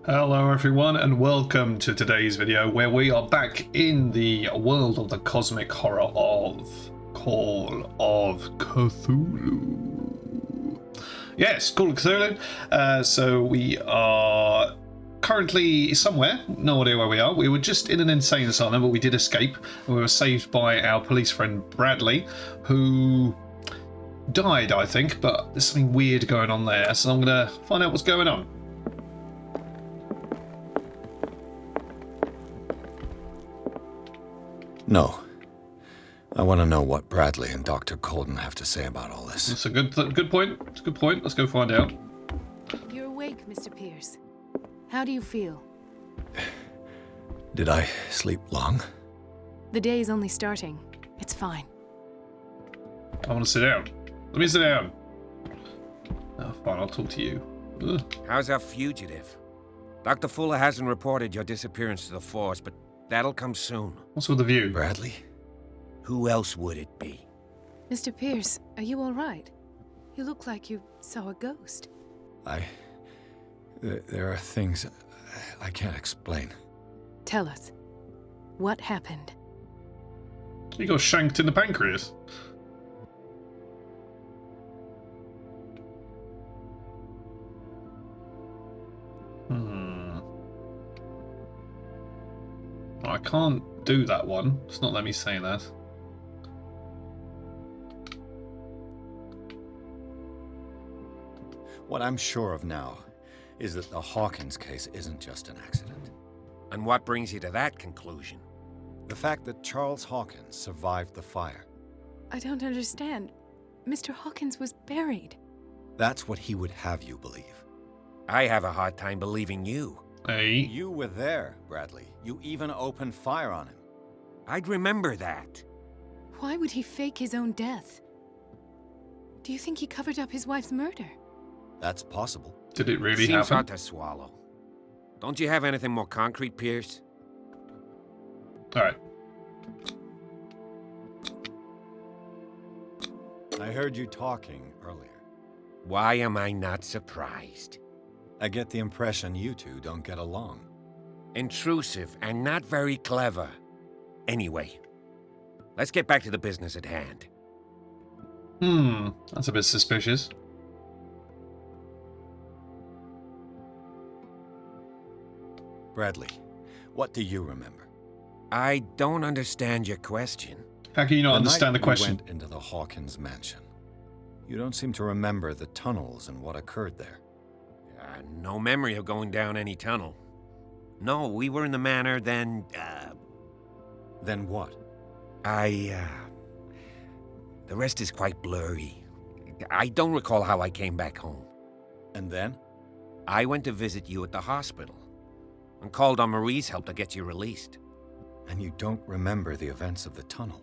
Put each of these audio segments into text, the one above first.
Hello everyone and welcome to today's video where we are back in the world of the cosmic horror of Call of Cthulhu. Yes, Call of Cthulhu. So we are currently somewhere, no idea where we are. We were just in an insane asylum, but we did escape. We were saved by our police friend Bradley, who died, I think, but there's something weird going on there, so I'm going to find out what's going on. No. I want to know what Bradley and Dr. Colden have to say about all this. That's a good point. It's a good point. Let's go find out. You're awake, Mr. Pierce. How do you feel? Did I sleep long? The day is only starting. It's fine. I want to sit down. Let me sit down. Oh, fine, I'll talk to you. Ugh. How's our fugitive? Dr. Fuller hasn't reported your disappearance to the force, but that'll come soon. What's with the view? Bradley? Who else would it be? Mr. Pierce, are you all right? You look like you saw a ghost. There are things I can't explain. Tell us. What happened? You got shanked in the pancreas. I can't do that one. It's not letting me say that. What I'm sure of now is that the Hawkins case isn't just an accident. And what brings you to that conclusion? The fact that Charles Hawkins survived the fire. I don't understand. Mr. Hawkins was buried. That's what he would have you believe. I have a hard time believing you. Hey. You were there, Bradley. You even opened fire on him. I'd remember that. Why would he fake his own death? Do you think he covered up his wife's murder? That's possible. Did it really Seems happen? hard to swallow. Don't you have anything more concrete, Pierce? Alright. I heard you talking earlier. Why am I not surprised? I get the impression you two don't get along. Intrusive and not very clever. Anyway, let's get back to the business at hand. That's a bit suspicious. Bradley, what do you remember? I don't understand your question. How can you not understand the night question? we went into the Hawkins mansion. You don't seem to remember the tunnels and what occurred there. No memory of going down any tunnel. No, we were in the manor, then, Then what? the rest is quite blurry. I don't recall how I came back home. And then? I went to visit you at the hospital and called on Marie's help to get you released. And you don't remember the events of the tunnel?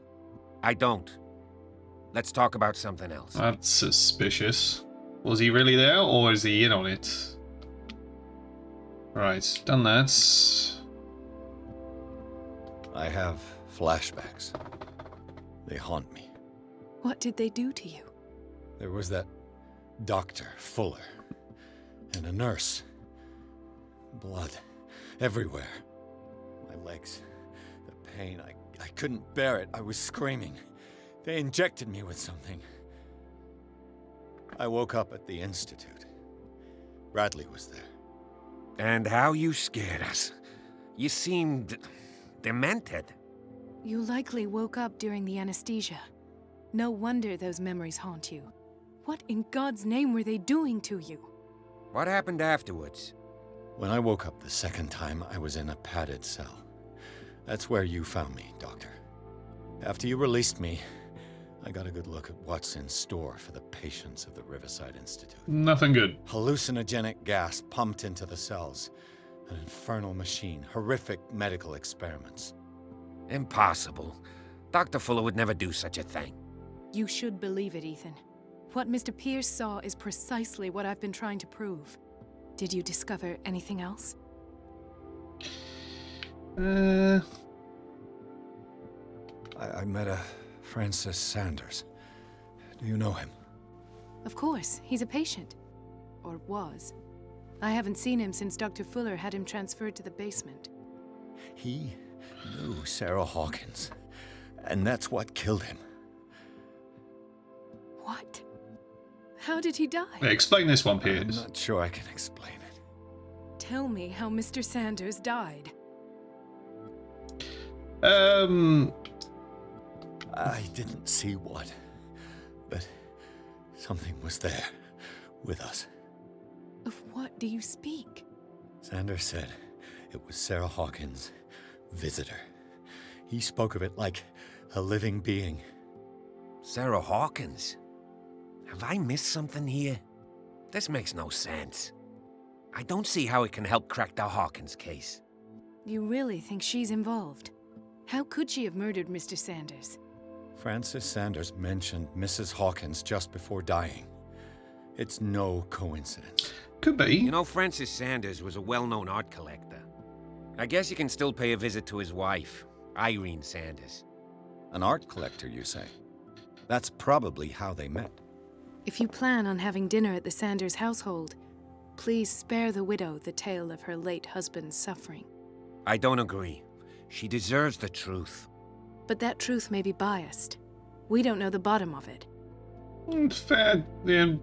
I don't. Let's talk about something else. That's suspicious. Was he really there, or is he in on it? Right, done that. I have flashbacks. They haunt me. What did they do to you? There was that Dr. Fuller and a nurse. Blood everywhere. My legs, the pain, I couldn't bear it. I was screaming. They injected me with something. I woke up at the Institute. Bradley was there. And how you scared us. You seemed demented. You likely woke up during the anesthesia. No wonder those memories haunt you. What in God's name were they doing to you? What happened afterwards? When I woke up the second time, I was in a padded cell. That's where you found me, Doctor. After you released me, I got a good look at what's in store for the patients of the Riverside Institute. Nothing good. Hallucinogenic gas pumped into the cells. An infernal machine. Horrific medical experiments. Impossible. Dr. Fuller would never do such a thing. You should believe it, Ethan. What Mr. Pierce saw is precisely what I've been trying to prove. Did you discover anything else? I met a Francis Sanders. Do you know him? Of course, he's a patient. Or was. I haven't seen him since Dr. Fuller had him transferred to the basement. He knew Sarah Hawkins, and that's what killed him. What? How did he die? Yeah, explain this one, I'm Pierce. not sure I can explain it. Tell me how Mr. Sanders died. I didn't see what, but something was there with us. Of what do you speak? Sanders said it was Sarah Hawkins' visitor. He spoke of it like a living being. Sarah Hawkins? Have I missed something here? This makes no sense. I don't see how it can help crack the Hawkins case. You really think she's involved? How could she have murdered Mr. Sanders? Francis Sanders mentioned Mrs. Hawkins just before dying. It's no coincidence. Could be. You know, Francis Sanders was a well-known art collector. I guess you can still pay a visit to his wife, Irene Sanders. An art collector, you say? That's probably how they met. If you plan on having dinner at the Sanders household, please spare the widow the tale of her late husband's suffering. I don't agree. She deserves the truth. But that truth may be biased. We don't know the bottom of it. Fair. Yeah.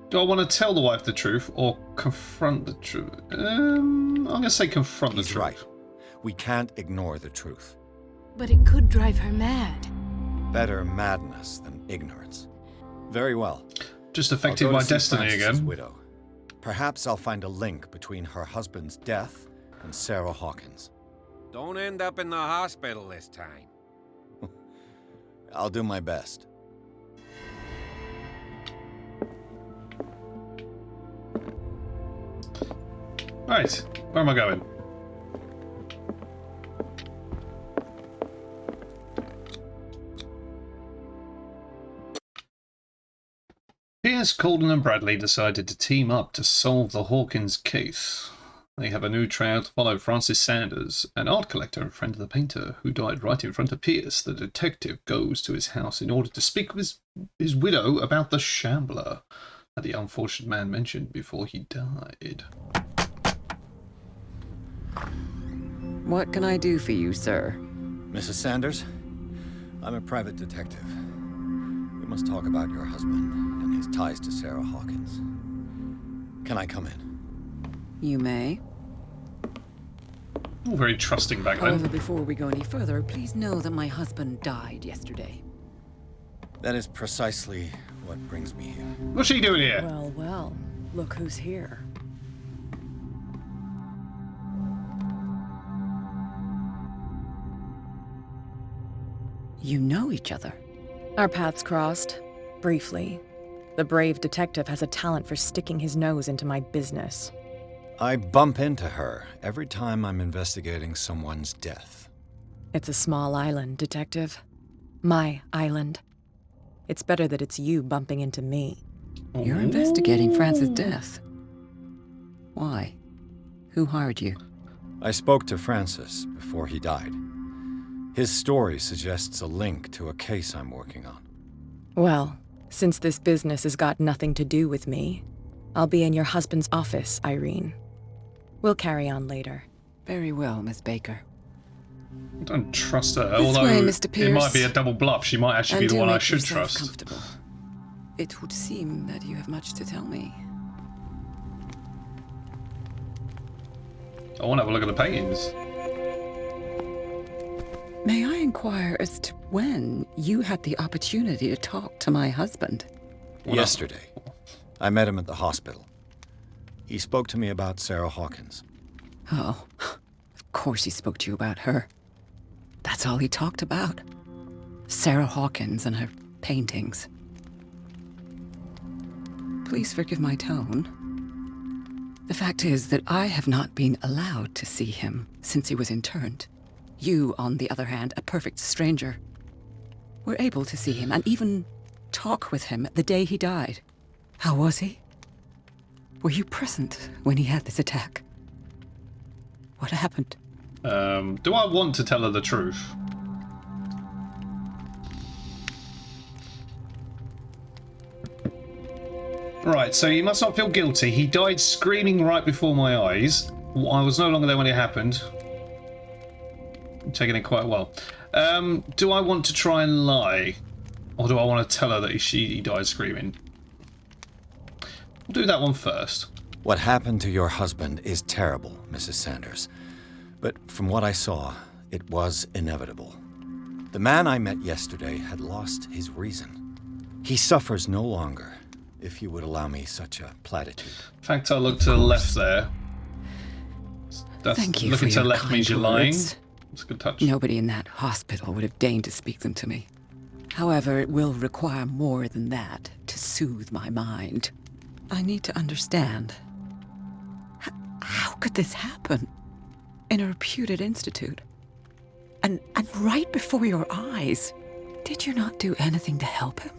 Do I want to tell the wife the truth or confront the truth? I'm going to say confront the He's truth. right. We can't ignore the truth. But it could drive her mad. Better madness than ignorance. Very well. Just I'll affected go by to see destiny Francis's again. widow. Perhaps I'll find a link between her husband's death and Sarah Hawkins. Don't end up in the hospital this time. I'll do my best. Right, where am I going? Pierce, Colden and Bradley decided to team up to solve the Hawkins case. They have a new trail to follow Francis Sanders, an art collector and friend of the painter, who died right in front of Pierce. The detective goes to his house in order to speak with his widow about the Shambler that the unfortunate man mentioned before he died. What can I do for you, sir? Mrs. Sanders, I'm a private detective. We must talk about your husband and his ties to Sarah Hawkins. Can I come in? You may. All very trusting back However, then. before we go any further, please know that my husband died yesterday. That is precisely what brings me here. What's she doing here? Well, well, look who's here. You know each other. Our paths crossed, briefly. The brave detective has a talent for sticking his nose into my business. I bump into her every time I'm investigating someone's death. It's a small island, detective. My island. It's better that it's you bumping into me. You're investigating Francis' death. Why? Who hired you? I spoke to Francis before he died. His story suggests a link to a case I'm working on. Well, since this business has got nothing to do with me, I'll be in your husband's office, Irene. We'll carry on later. Very well, Miss Baker. I don't trust her, This although way, Mr. it might be a Pierce. double bluff. She might actually be And the do one I make should yourself trust. comfortable. It would seem that you have much to tell me. I want to have a look at the paintings. May I inquire as to when you had the opportunity to talk to my husband? Yesterday, I met him at the hospital. He spoke to me about Sarah Hawkins. Oh, of course he spoke to you about her. That's all he talked about. Sarah Hawkins and her paintings. Please forgive my tone. The fact is that I have not been allowed to see him since he was interned. You, on the other hand, a perfect stranger, were able to see him and even talk with him the day he died. How was he? Were you present when he had this attack? What happened? Do I want to tell her the truth? Right, so you must not feel guilty. He died screaming right before my eyes. I was no longer there when it happened. I'm taking it quite well. Do I want to try and lie? Or do I want to tell her that he died screaming? We'll do that one first. What happened to your husband is terrible, Mrs. Sanders. But from what I saw, it was inevitable. The man I met yesterday had lost his reason. He suffers no longer, if you would allow me such a platitude. In fact, I look to the left there. Thank you looking for to the your left kind means you're lying. words. It's a good touch. Nobody in that hospital would have deigned to speak them to me. However, it will require more than that to soothe my mind. I need to understand. How could this happen? In a reputed institute? And right before your eyes? Did you not do anything to help him?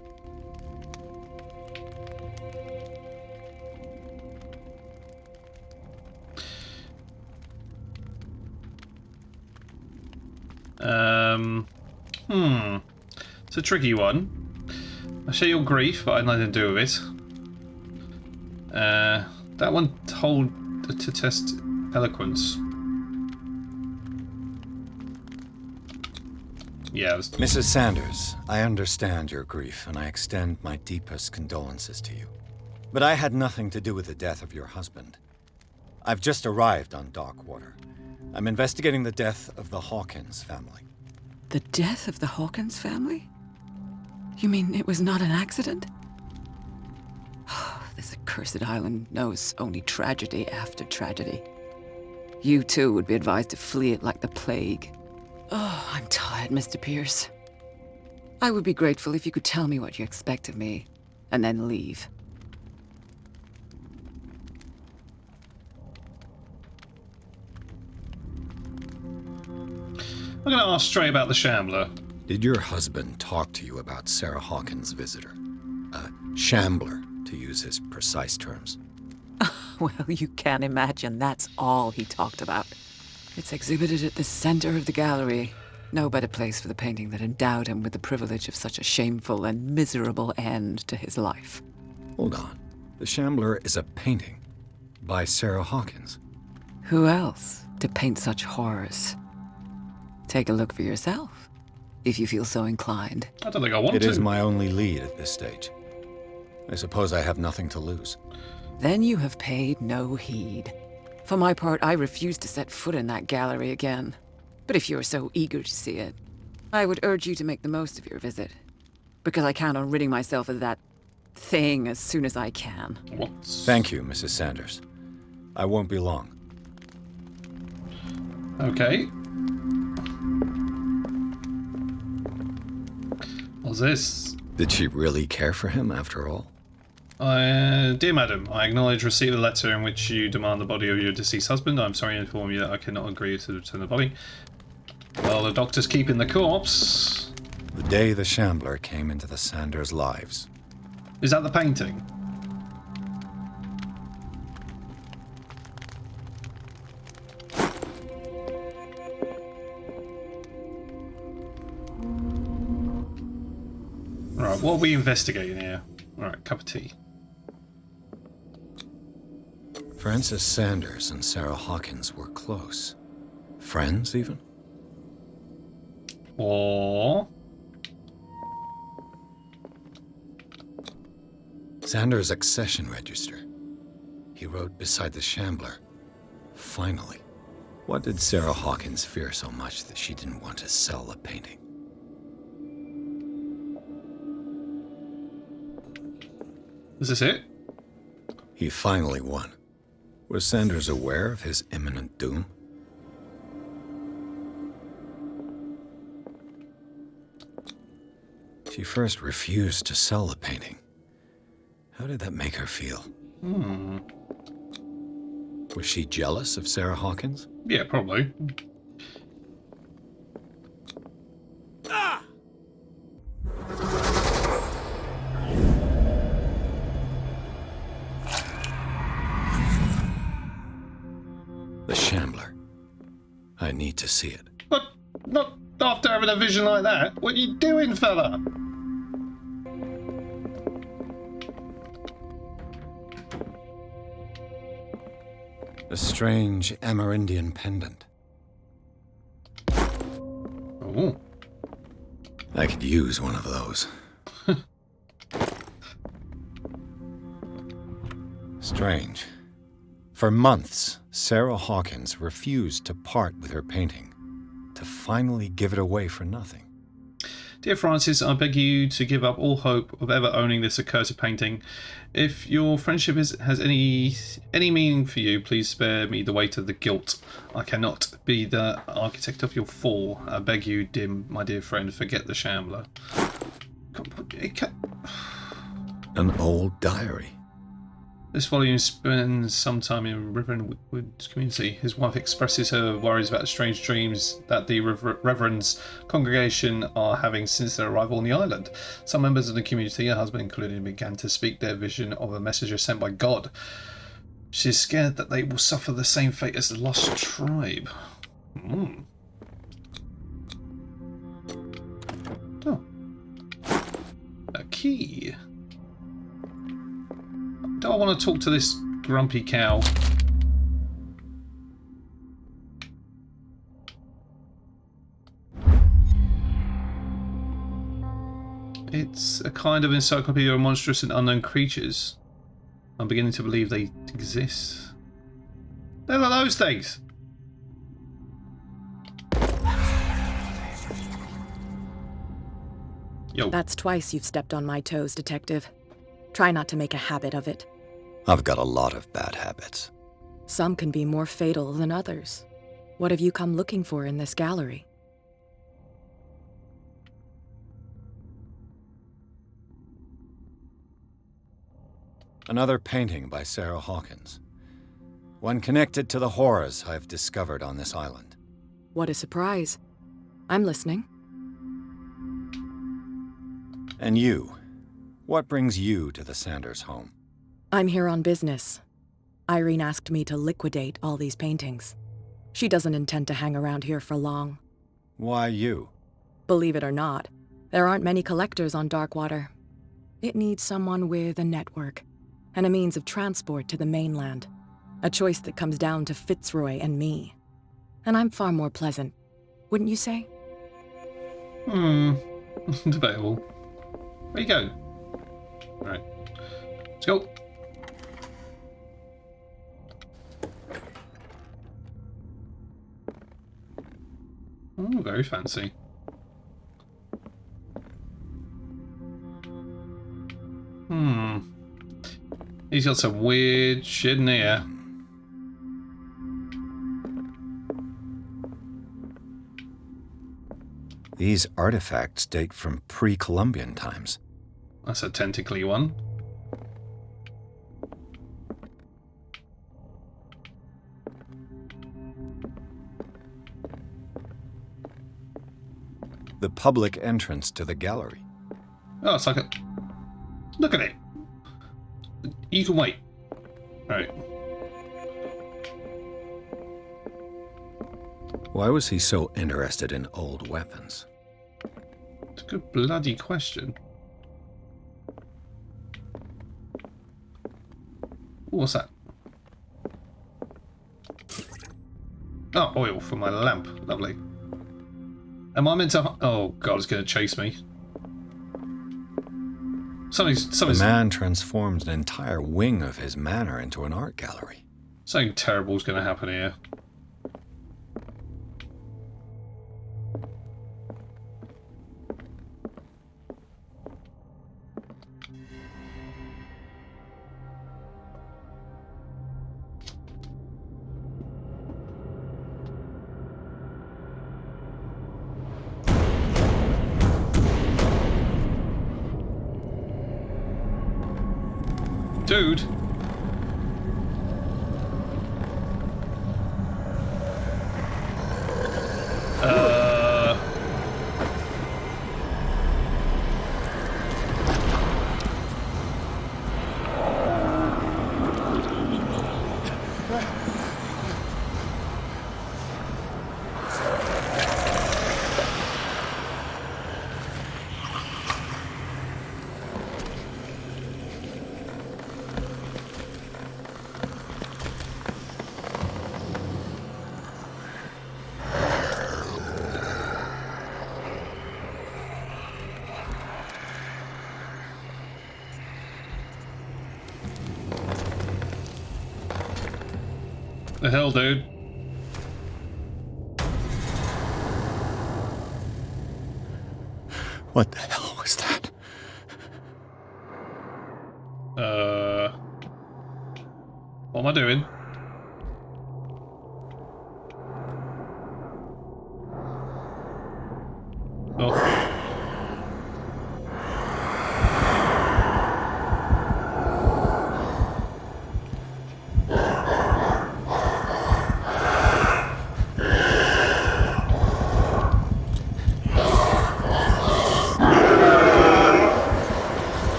It's a tricky one. I share your grief, but I had nothing to do with it. That one told to test eloquence. Yeah. Mrs. Sanders, I understand your grief, and I extend my deepest condolences to you. But I had nothing to do with the death of your husband. I've just arrived on Darkwater. I'm investigating the death of the Hawkins family. The death of the Hawkins family? You mean it was not an accident? This accursed island knows only tragedy after tragedy. You too would be advised to flee it like the plague. Oh, I'm tired, Mr. Pierce. I would be grateful if you could tell me what you expect of me, and then leave. I'm going to ask straight about the Shambler. Did your husband talk to you about Sarah Hawkins' visitor? Shambler, to use his precise terms. Well, you can imagine that's all he talked about. It's exhibited at the center of the gallery. No better place for the painting that endowed him with the privilege of such a shameful and miserable end to his life. Hold on. The Shambler is a painting by Sarah Hawkins. Who else to paint such horrors? Take a look for yourself, if you feel so inclined. I don't think I want to. It is my only lead at this stage. I suppose I have nothing to lose. Then you have paid no heed. For my part, I refuse to set foot in that gallery again. But if you're so eager to see it, I would urge you to make the most of your visit. Because I count on ridding myself of that thing as soon as I can. What? Thank you, Mrs. Sanders. I won't be long. Okay. What's this? Did she really care for him after all? Dear Madam, I acknowledge receipt of the letter in which you demand the body of your deceased husband. I'm sorry to inform you that I cannot agree to return the body. Well, the doctor's keeping the corpse. The day the Shambler came into the Sanders' lives. Is that the painting? Right, what are we investigating here? Alright, cup of tea. Frances Sanders and Sarah Hawkins were close. Friends, even? Or... Sanders' accession register. He wrote beside the Shambler, "Finally." What did Sarah Hawkins fear so much that she didn't want to sell the painting? Is this it? He finally won. Was Sanders aware of his imminent doom? She first refused to sell the painting. How did that make her feel? Was she jealous of Sarah Hawkins? Yeah, probably. The Shambler. I need to see it. But not after having a vision like that. What are you doing, fella? A strange Amerindian pendant. Oh. I could use one of those. Strange. For months, Sarah Hawkins refused to part with her painting, to finally give it away for nothing. Dear Francis, I beg you to give up all hope of ever owning this accursed painting. If your friendship has any meaning for you, please spare me the weight of the guilt. I cannot be the architect of your fall. I beg you, my dear friend, forget the Shambler. An old diary. This volume spends some time in Reverend Wood's community. His wife expresses her worries about strange dreams that the Reverend's congregation are having since their arrival on the island. Some members of the community, her husband included, began to speak their vision of a messenger sent by God. She is scared that they will suffer the same fate as the lost tribe. Oh. A key. Do I want to talk to this grumpy cow? It's a kind of encyclopedia of monstrous and unknown creatures. I'm beginning to believe they exist. They're those things! Yo. That's twice you've stepped on my toes, Detective. Try not to make a habit of it. I've got a lot of bad habits. Some can be more fatal than others. What have you come looking for in this gallery? Another painting by Sarah Hawkins. One connected to the horrors I've discovered on this island. What a surprise. I'm listening. And you? What brings you to the Sanders home? I'm here on business. Irene asked me to liquidate all these paintings. She doesn't intend to hang around here for long. Why you? Believe it or not, there aren't many collectors on Darkwater. It needs someone with a network and a means of transport to the mainland. A choice that comes down to Fitzroy and me. And I'm far more pleasant, wouldn't you say? Debatable. Where you go? Alright. Let's go. Oh, very fancy. He's got some weird shit in here. These artifacts date from pre-Columbian times. That's a tentacly one. The public entrance to the gallery. Oh, it's like a... Look at it. You can wait. Alright. Why was he so interested in old weapons? It's a good bloody question. Ooh, what's that? Oh, oil for my lamp. Lovely. Am I meant to... Oh, God, it's going to chase me. Something's... The man transformed an entire wing of his manor into an art gallery. Something terrible is going to happen here. Dude. The hell, dude? What the hell was that? What am I doing? Oh.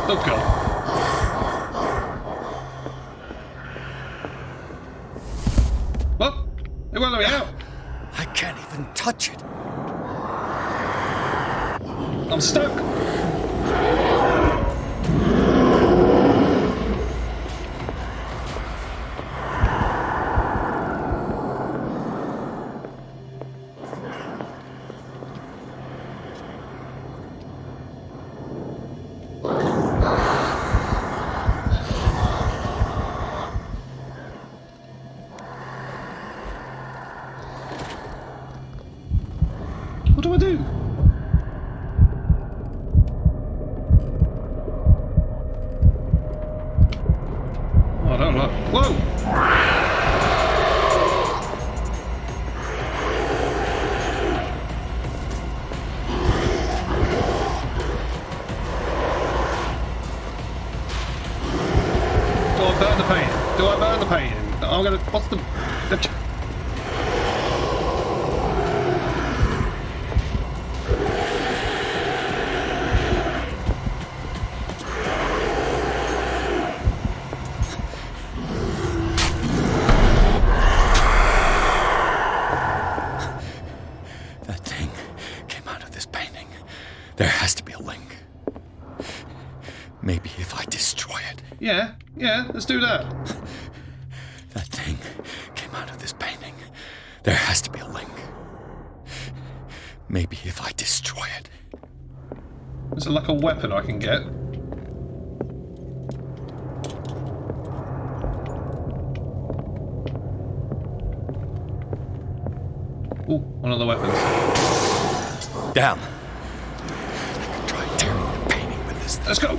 Oh god. What? It won't let me out. I can't even touch it. I'm stuck. What do I do? Oh, I don't know. Whoa! Do I burn the painting? Do I burn the painting? I'm gonna. What's the. That thing came out of this painting. There has to be a link. Maybe if I destroy it. Yeah, let's do that. That thing came out of this painting. There has to be a link. Maybe if I destroy it. Is it like a weapon I can get? Ooh, one of the weapons. Down. I could try tearing the painting with this thing. Let's go!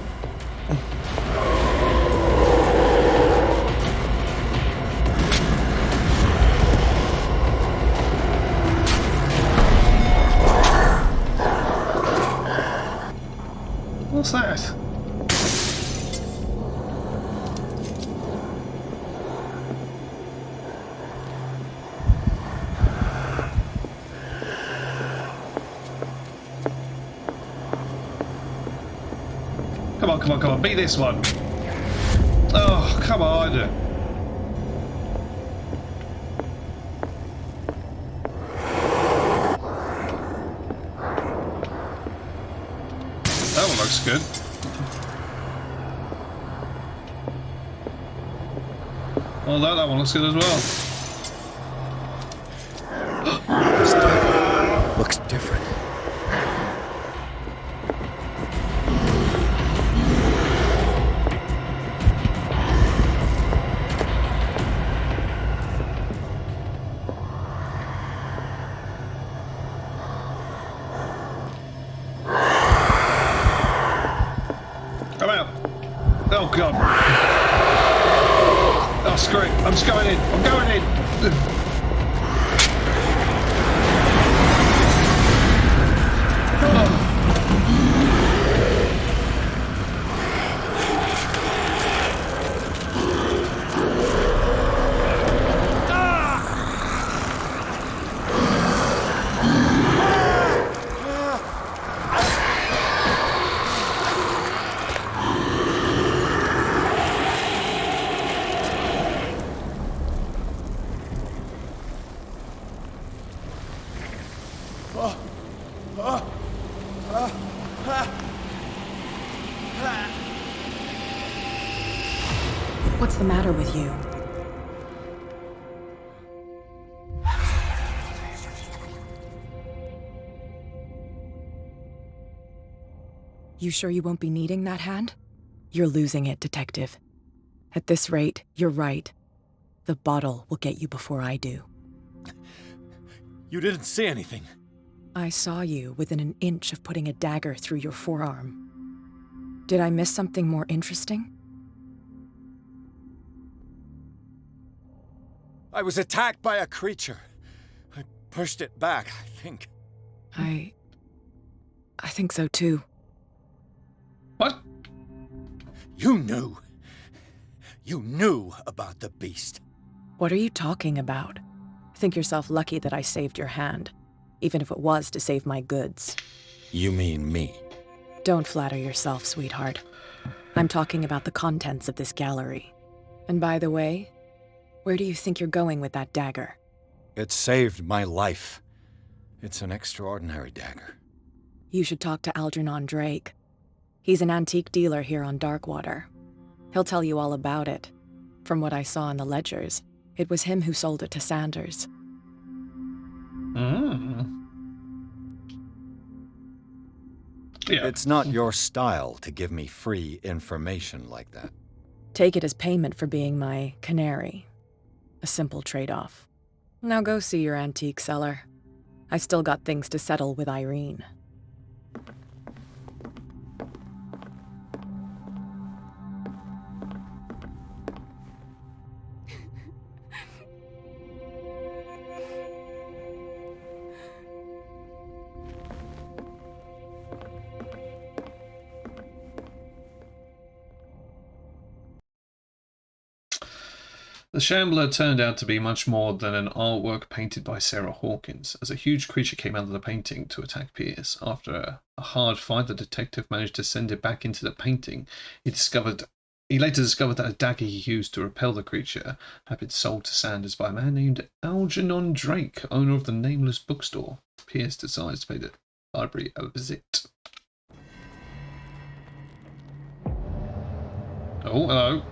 What's that? Come on, be this one. Oh, come on. That one looks good. Well, that one looks good as well. This dagger looks different. Come out. Oh, God. Oh, screw it. I'm just going in. I'm going in. What's the matter with you? You sure you won't be needing that hand? You're losing it, Detective. At this rate, you're right. The bottle will get you before I do. You didn't see anything. I saw you within an inch of putting a dagger through your forearm. Did I miss something more interesting? I was attacked by a creature. I pushed it back, I think. I think so too. What? You knew. You knew about the beast. What are you talking about? Think yourself lucky that I saved your hand, even if it was to save my goods. You mean me? Don't flatter yourself, sweetheart. I'm talking about the contents of this gallery. And by the way, where do you think you're going with that dagger? It saved my life. It's an extraordinary dagger. You should talk to Algernon Drake. He's an antique dealer here on Darkwater. He'll tell you all about it. From what I saw in the ledgers, it was him who sold it to Sanders. Yeah. It's not your style to give me free information like that. Take it as payment for being my canary. A simple trade-off. Now go see your antique seller. I've still got things to settle with Irene. The Shambler turned out to be much more than an artwork painted by Sarah Hawkins, as a huge creature came out of the painting to attack Pierce. After a hard fight, the detective managed to send it back into the painting. He later discovered that a dagger he used to repel the creature had been sold to Sanders by a man named Algernon Drake, owner of the Nameless bookstore. Pierce decides to pay the library a visit. Oh, hello.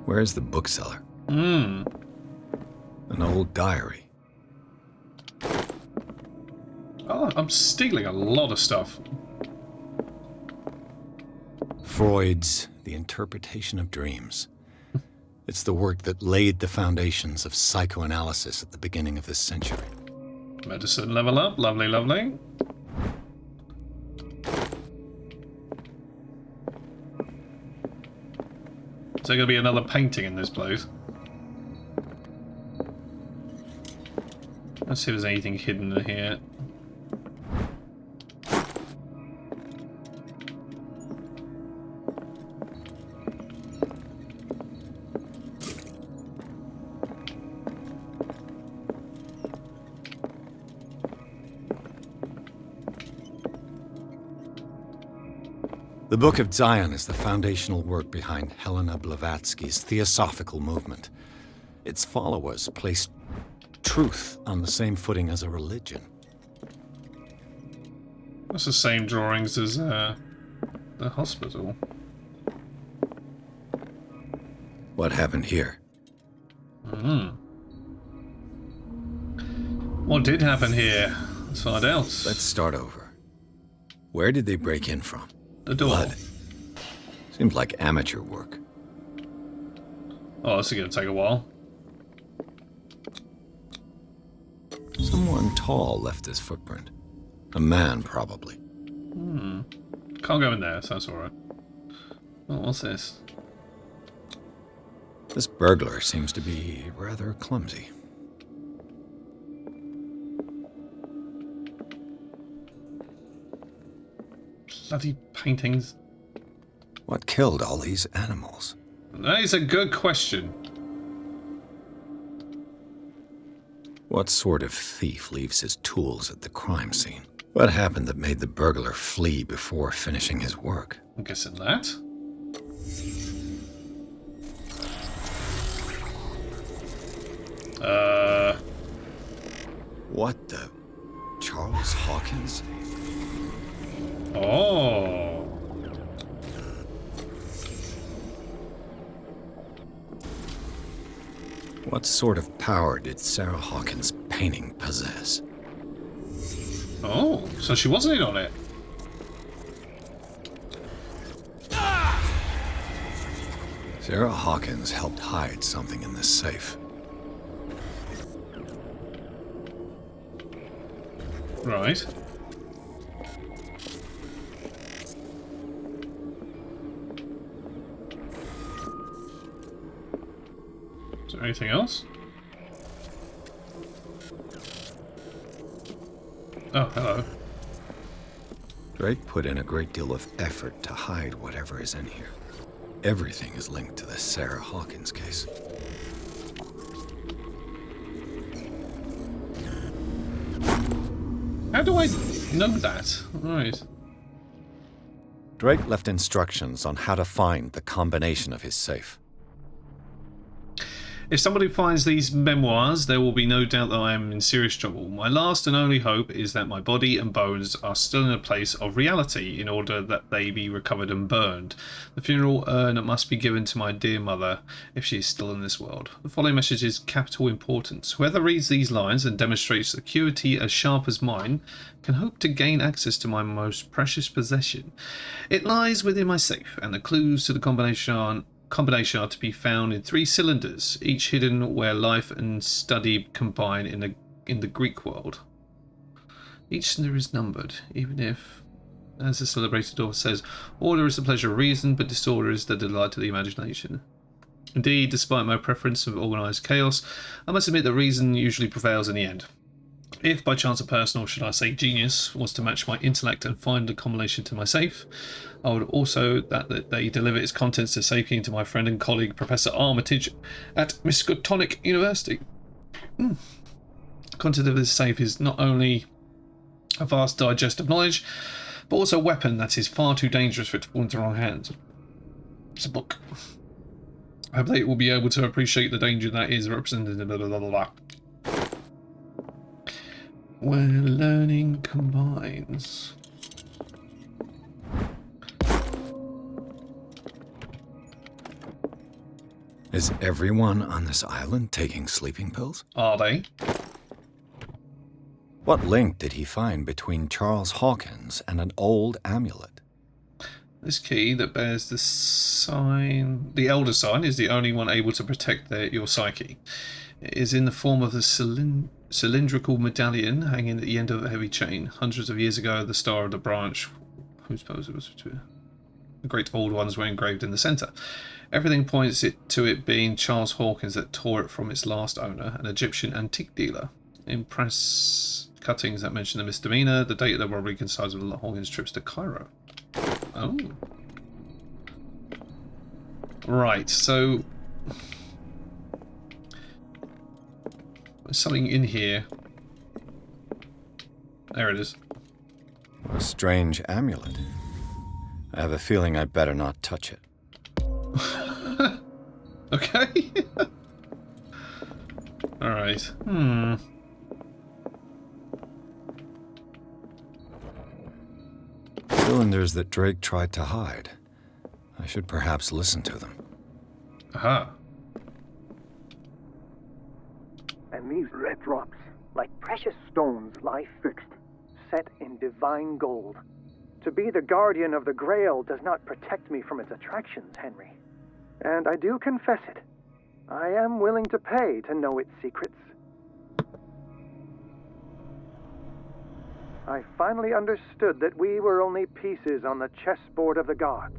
Where's the bookseller? An old diary. Oh, I'm stealing a lot of stuff. Freud's The Interpretation of Dreams. It's the work that laid the foundations of psychoanalysis at the beginning of this century. Medicine level up. Lovely, lovely. Is there going to be another painting in this place? Let's see if there's anything hidden in here. The Book of Zion is the foundational work behind Helena Blavatsky's Theosophical movement. Its followers placed truth on the same footing as a religion. That's the same drawings as the hospital. What happened here? What did happen here? Let's find out. Let's start over. Where did they break in from? The door. Blood. Seems like amateur work. Oh, this is going to take a while. Someone tall left this footprint. A man, probably. Can't go in there, so that's alright. Oh, what's this? This burglar seems to be rather clumsy. Bloody paintings. What killed all these animals? That is a good question. What sort of thief leaves his tools at the crime scene? What happened that made the burglar flee before finishing his work? I'm guessing that. What the... Charles Hawkins? Oh. What sort of power did Sarah Hawkins' painting possess? Oh, so she wasn't in on it. Sarah Hawkins helped hide something in this safe. Right. Is there anything else? Oh, hello. Drake put in a great deal of effort to hide whatever is in here. Everything is linked to the Sarah Hawkins case. How do I know that? Right. Drake left instructions on how to find the combination of his safe. If somebody finds these memoirs, there will be no doubt that I am in serious trouble. My last and only hope is that my body and bones are still in a place of reality in order that they be recovered and burned. The funeral urn must be given to my dear mother if she is still in this world. The following message is capital importance. Whoever reads these lines and demonstrates acuity as sharp as mine can hope to gain access to my most precious possession. It lies within my safe, and the clues to the combination are to be found in 3 cylinders, each hidden where life and study combine in the Greek world. Each cylinder is numbered, even if, as the celebrated author says, order is the pleasure of reason, but disorder is the delight of the imagination. Indeed, despite my preference of organised chaos, I must admit that reason usually prevails in the end. If by chance a person, or should I say genius, was to match my intellect and find a combination to my safe, I would also that they deliver its contents to safety to my friend and colleague Professor Armitage at Miskatonic University. The content of this safe is not only a vast digest of knowledge, but also a weapon that is far too dangerous for it to fall into the wrong hands. It's a book. I hope they will be able to appreciate the danger that is represented in blah blah blah blah. Where learning combines. Is everyone on this island taking sleeping pills? Are they? What link did he find between Charles Hawkins and an old amulet? This key that bears the sign, the Elder Sign, is the only one able to protect your psyche. It is in the form of a cylindrical medallion hanging at the end of a heavy chain. Hundreds of years ago, the star of the branch, whose pose it was, the great old ones were engraved in the centre. Everything points to it being Charles Hawkins that tore it from its last owner, an Egyptian antique dealer. In press cuttings that mention the misdemeanor, the date of the robbery coincides with Hawkins' trips to Cairo. Oh. Right, so there's something in here. There it is. A strange amulet. I have a feeling I'd better not touch it. Okay. Alright. Cylinders that Drake tried to hide. I should perhaps listen to them. Aha. And these red drops, like precious stones, lie fixed, set in divine gold. To be the guardian of the Grail does not protect me from its attractions, Henry. And I do confess it. I am willing to pay to know its secrets. I finally understood that we were only pieces on the chessboard of the gods.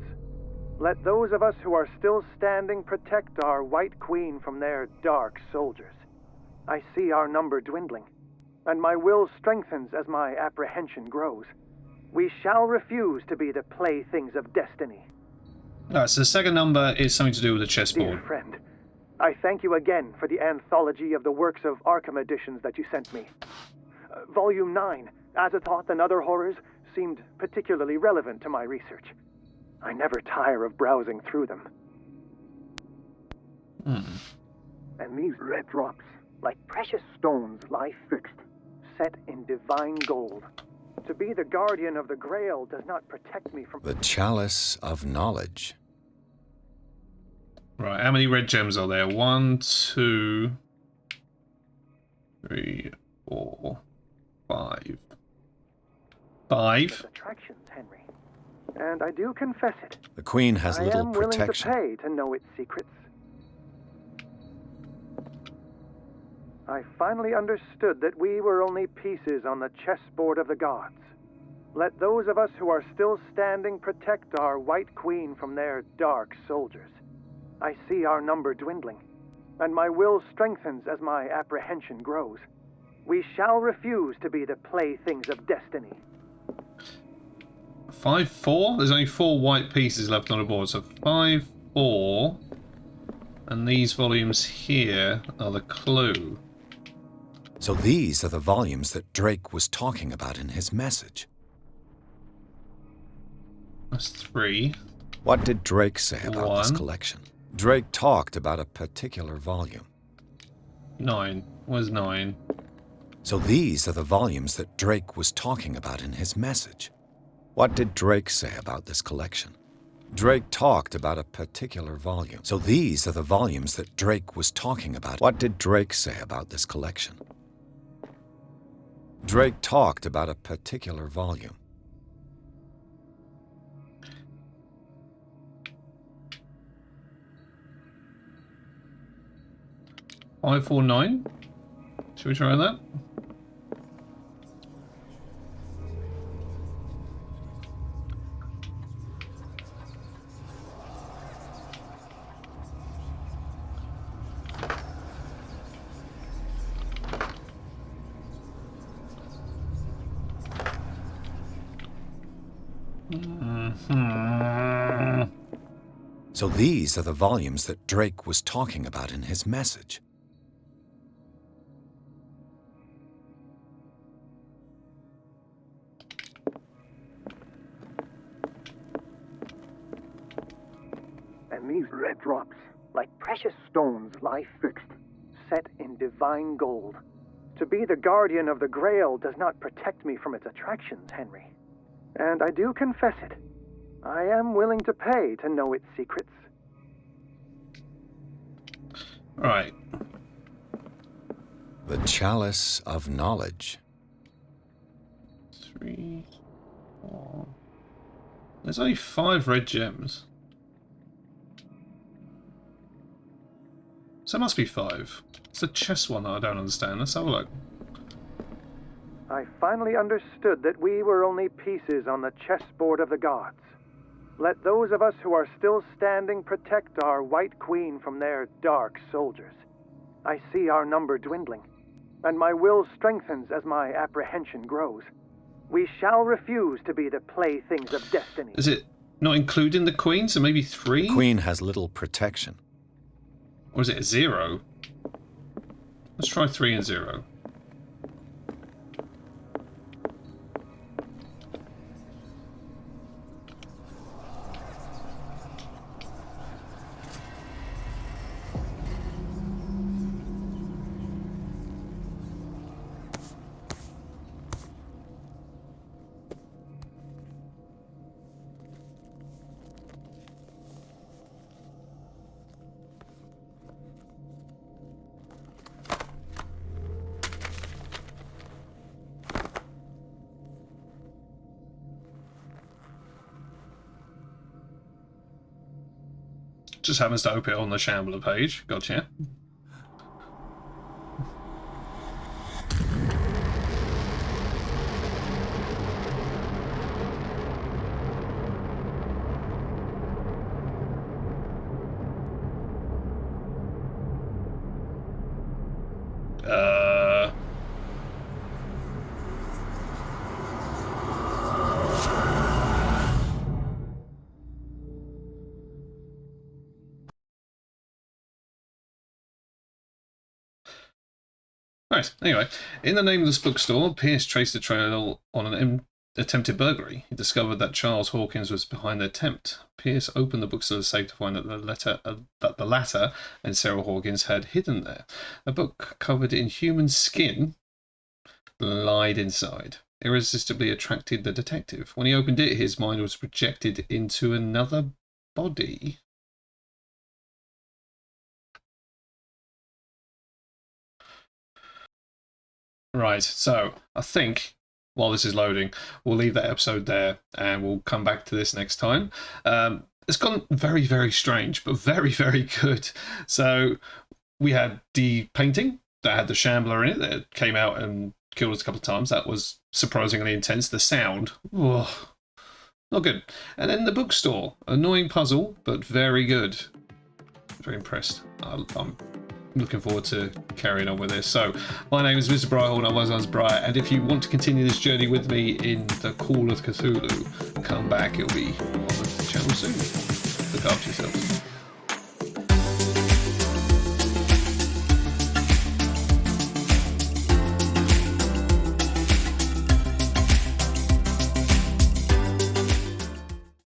Let those of us who are still standing protect our White Queen from their dark soldiers. I see our number dwindling, and my will strengthens as my apprehension grows. We shall refuse to be the playthings of destiny. Alright, so the second number is something to do with the Dear chessboard. friend, I thank you again for the anthology of the works of Arkham editions that you sent me. Volume 9, Azathoth and Other Horrors, seemed particularly relevant to my research. I never tire of browsing through them. And these red drops, like precious stones, lie fixed, set in divine gold. To be the guardian of the Grail does not protect me from... The chalice of knowledge. Right, how many red gems are there? 1, 2, 3, 4, 5. 5? Attractions, Henry. And I do confess it. The Queen has little I am willing protection. to pay to know its secrets. I finally understood that we were only pieces on the chessboard of the gods. Let those of us who are still standing protect our White Queen from their dark soldiers. I see our number dwindling, and my will strengthens as my apprehension grows. We shall refuse to be the playthings of destiny. 5, 4? There's only 4 white pieces left on the board, so 5, 4. And these volumes here are the clue. So these are the volumes that Drake was talking about in his message. That's 3. What did Drake say about this 1. collection? Drake talked about a particular volume. 9. Where's 9? So these are the volumes that Drake was talking about in his message. What did Drake say about this collection? Drake talked about a particular volume. So these are the volumes that Drake was talking about. What did Drake say about this collection? Drake talked about a particular volume. Five, 4, 9. Should we try that? So these are the volumes that Drake was talking about in his message. And these red drops, like precious stones, lie fixed, set in divine gold. To be the guardian of the Grail does not protect me from its attractions, Henry. And I do confess it. I am willing to pay to know its secrets. Right. The chalice of knowledge. 3, 4. There's only 5 red gems. So it must be 5. It's the chess one that I don't understand. Let's have a look. I finally understood that we were only pieces on the chessboard of the gods. Let those of us who are still standing protect our White Queen from their dark soldiers. I see our number dwindling, and my will strengthens as my apprehension grows. We shall refuse to be the playthings of destiny. Is it not including the Queen, so maybe 3? The Queen has little protection. Or is it a 0? Let's try 3 and 0. Just happens to open it on the Shambler page. Gotcha. Right, anyway, in the nameless bookstore, Pierce traced a trail on an attempted burglary. He discovered that Charles Hawkins was behind the attempt. Pierce opened the bookstore safe to find that the latter and Sarah Hawkins had hidden there. A book covered in human skin lied inside. Irresistibly attracted the detective. When he opened it, his mind was projected into another body. Right, so I think while this is loading, we'll leave that episode there and we'll come back to this next time. It's gone very, very strange, but very, very good. So we had the painting that had the Shambler in it that came out and killed us a couple of times. That was surprisingly intense. The sound, not good. And then the bookstore, annoying puzzle, but very good. Very impressed. I'm looking forward to carrying on with this. So my name is Mr. Briarhorn, otherwise known as Briar, and if you want to continue this journey with me in the Call of Cthulhu, come back. It'll be on the channel soon. Look after yourselves.